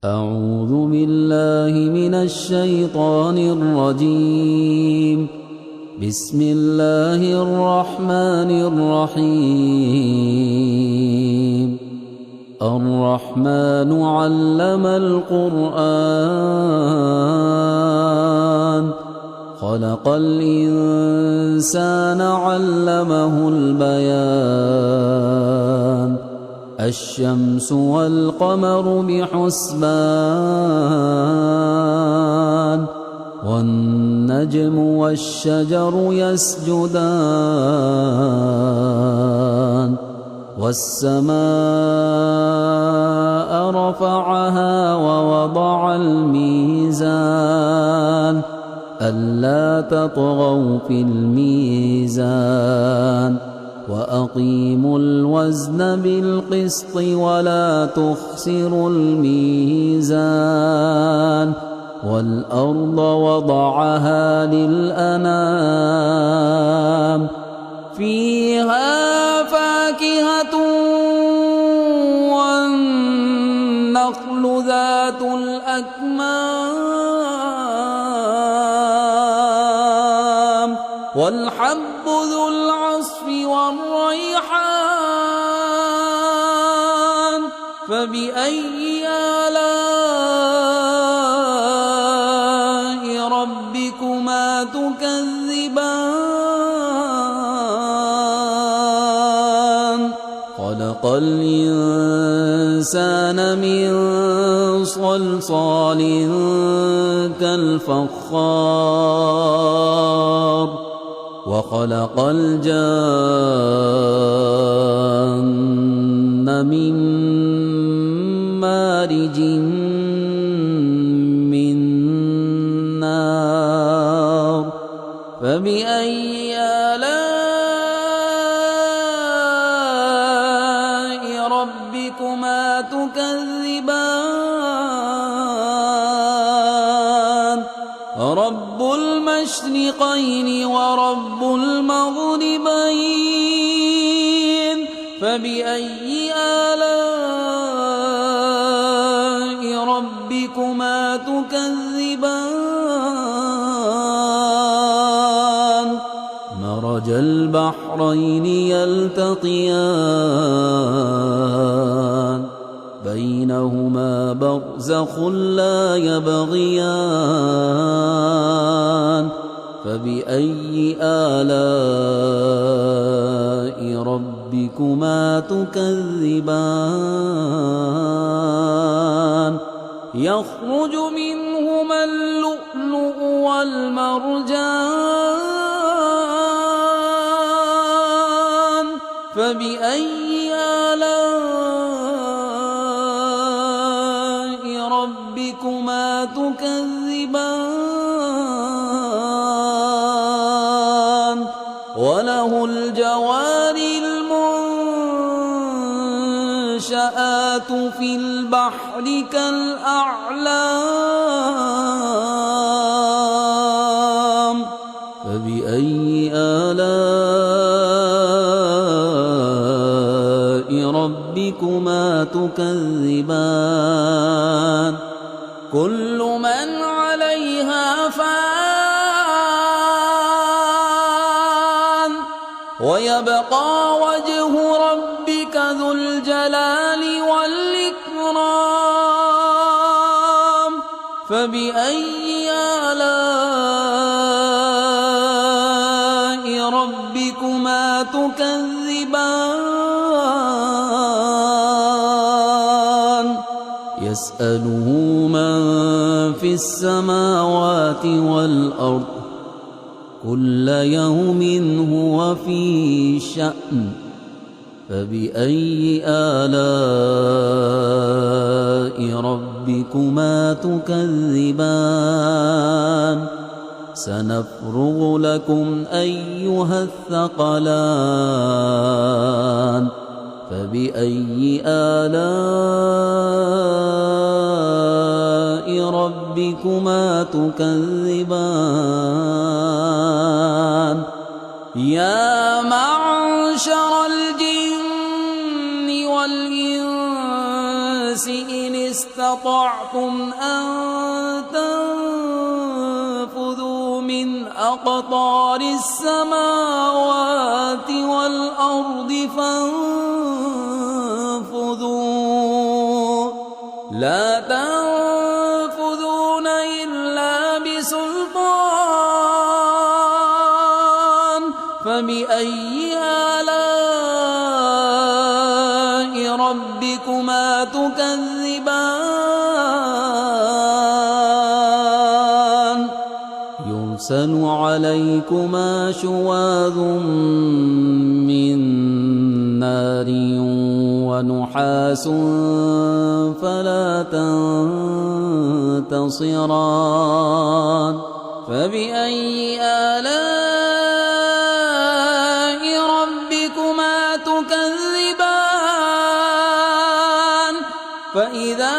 أعوذ بالله من الشيطان الرجيم. بسم الله الرحمن الرحيم. الرحمن علم القرآن خلق الإنسان علمه البيان الشمس والقمر بحسبان والنجم والشجر يسجدان والسماء رفعها ووضع الميزان ألا تطغوا في الميزان وأقيموا الوزن بالقسط ولا تخسروا الميزان والأرض وضعها للأنام فيها فاكهة والنخل ذات الأكمام والحب ذو العصف والريحان فبأي آلاء ربكما تكذبان خلق الإنسان من صلصال كالفخار وخلق الجان من مارج من نار فبأي آلاء ربكما تكذبان رب المشرقين ورب المغربين فبأي آلاء ربكما تكذبان مرج البحرين يلتقيان بينهما برزخ لا يبغيان فبأي آلاء ربكما تكذبان يخرج منهما اللؤلؤ والمرجان فبأي آلاء ربكما تكذبان وله الجوار المنشآت في البحر كالأعلام فبأي آلاء ربكما تكذبان كل من عليها فان ويبقى وجه ربك ذو الجلال والإكرام فبأي آلاء ربكما تكذبان يسأله من في السماوات والأرض كل يوم هو في شأن فبأي آلاء ربكما تكذبان سنفرغ لكم أيها الثقلان فبأي آلاء ربكما تكذبان يا معشر الجن والإنس إن استطعتم يَأْمُرَكُمْ أَن تَنفُذُوا مِنْ أَقْطَارِ السَّمَاوَاتِ وَالْأَرْضِ فَانفُذُوا لَا تَنفُذُونَ إِلَّا بِسُلْطَانٍ فَبِأَيِّ آلَاءِ رَبِّكُمَا تُكَذِّبَانِ يُرْسَلُ عَلَيْكُمَا شُوَاظٌ مِّن نَّارٍ وَنُحَاسٌ فَلَا تَنتَصِرَانِ فَبِأَيِّ آلَاءِ رَبِّكُمَا تُكَذِّبَانِ فَإِذَا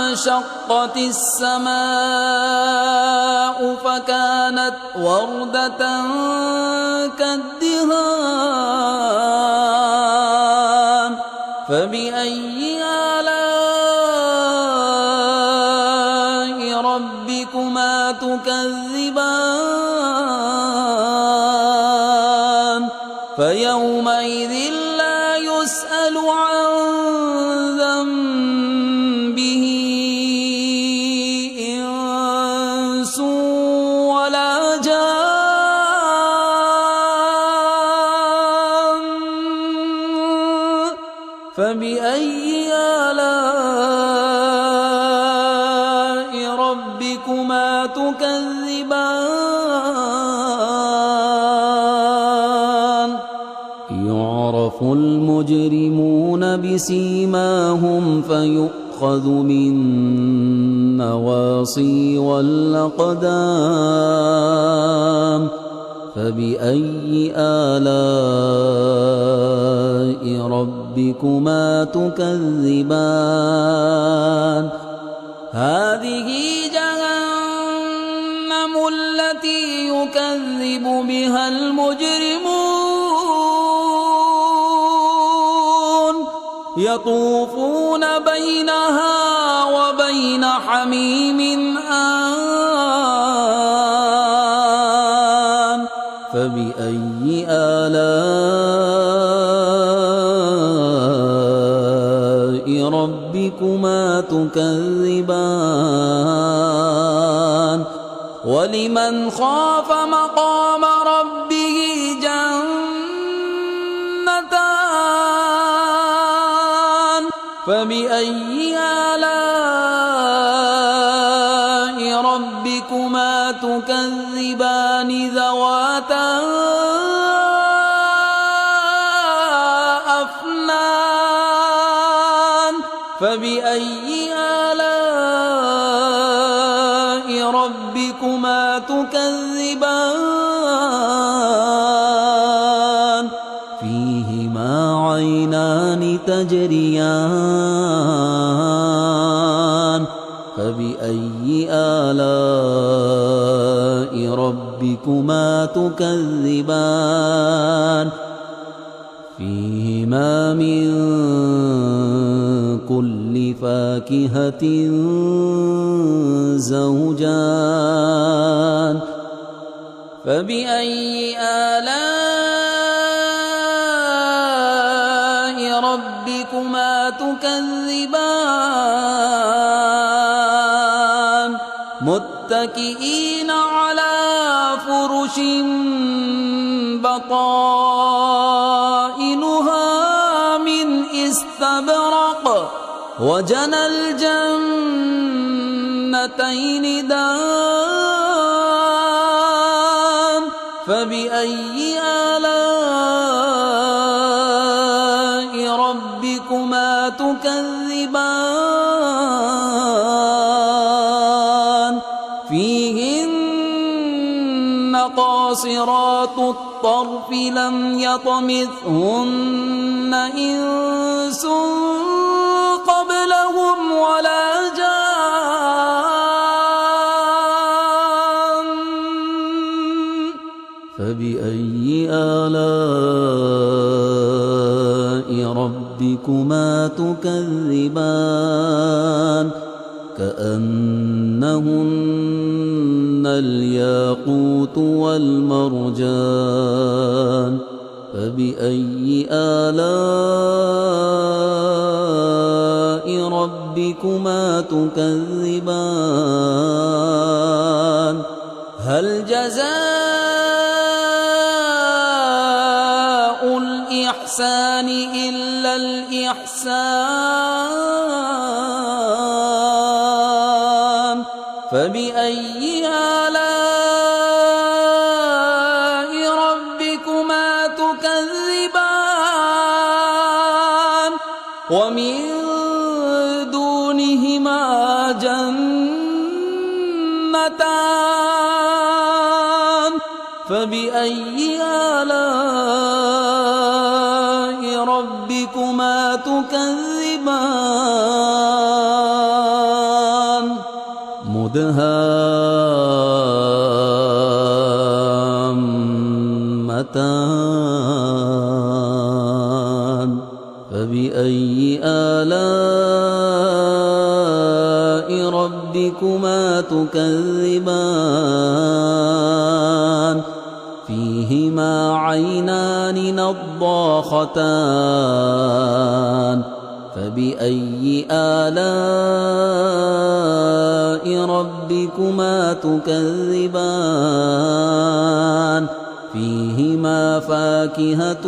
انشَقَّتِ السَّمَاءُ فَكَانَتْ وَرْدَةً كَالدِّهَانِ فَبِأَيِّ آلَاءِ رَبِّكُمَا تُكَذِّبَانِ فَيَوْمَئِذٍ لَّا يُسْأَلُ عَن ذَنبِهِ إِنسٌ وَلَا جَانٌّ فَبِأَيِّ آلَاءِ رَبِّكُمَا تُكَذِّبَانِ يُعْرَفُ الْمُجْرِمُونَ بِسِيمَاهُمْ فَيُؤْخَذُ بِالنَّوَاصِي وَالْأَقْدَامِ فَبِأَيِّ آلَاءِ رَبِّكُمَا تُكَذِّبَانِ هَٰذِهِ جَهَنَّمُ الَّتِي يُكَذِّبُ بِهَا الْمُجْرِمُونَ يَطُوفُونَ بَيْنَهَا وَبَيْنَ حَمِيمٍ آنٍ فَبِأَيِّ آلَاءِ رَبِّكُمَا تُكَذِّبَانِ وَلِمَنْ خَافَ مَقَامَ رَبِّهِ جَنَّتَانِ فَبِأَيِّ آلَاءِ رَبِّكُمَا تُكَذِّبَانِ ذَوَاتَا أَفْنَانٍ فَبِأَيِّ آلَاءِ رَبِّكُمَا تُكَذِّبَانِ فِيهِمَا عَيْنَانِ تَجْرِيَانِ فَبِأَيِّ آلَاءِ رَبِّكُمَا تُكَذِّبَانِ فِيهِمَا مِن كُلِّ فَاكِهَةٍ زَوْجَانِ فَبِأَيِّ آلَاءِ رَبِّكُمَا تُكَذِّبَانِ مُتَّكِئِينَ عَلَى فُرُشٍ بَطَائِنُهَا مِنْ إِسْتَبْرَقٍ وَجَنَى الْجَنَّتَيْنِ دَانٍ فَبِأَيِّ آلَاءِ رَبِّكُمَا تُكَذِّبَانِ فِيهِنَّ قَاصِرَاتُ الطَّرْفِ لَمْ يَطْمِثْهُنَّ إِنسٌ قَبْلَهُمْ وَلَا جَانٌّ فَبِأَيِّ آلَاءِ رَبِّكُمَا تُكَذِّبَانِ كأنهن الياقوت والمرجان فبأي آلاء ربكما تكذبان هل جزاء الإحسان إلا الإحسان فبأي آلاء ربكما تكذبان ومن دونهما جنتان فبأي آلاء ربكما تكذبان مدهامتان فبأي آلاء ربكما تكذبان فيهما عينان نضاختان فبأي آلاء ربكما تكذبان فيهما فاكهة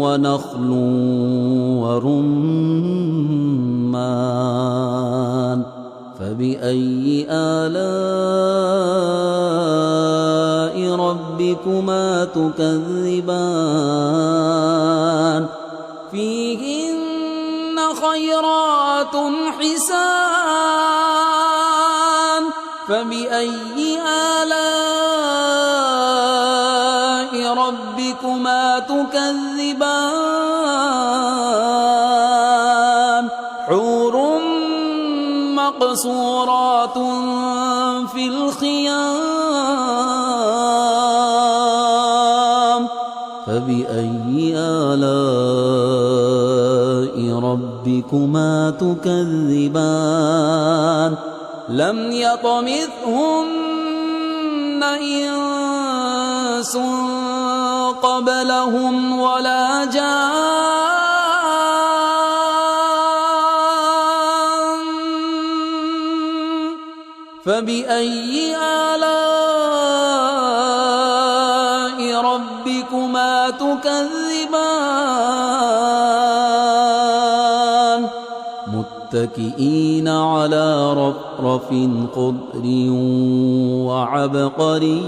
ونخل ورمان فبأي آلاء ربكما تكذبان فيهن خيرات حسان فبأي آلاء ربكما تكذبان حور مقصورات في الخيام فبأي آلاء ربكما تكذبان لم يطمثهن إنس قبلهم ولا جان فبأي آلاء ربكما تكذبان متكئين على رفرف خضر وعبقري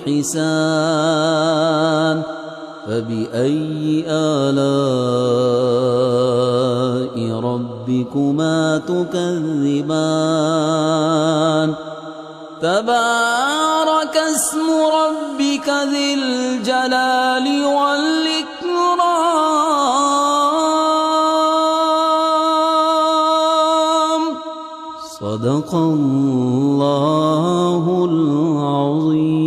حسان فبأي آلاء ربكما تكذبان تبارك اسم ربك ذي الجلال والإكرام صدق الله العظيم.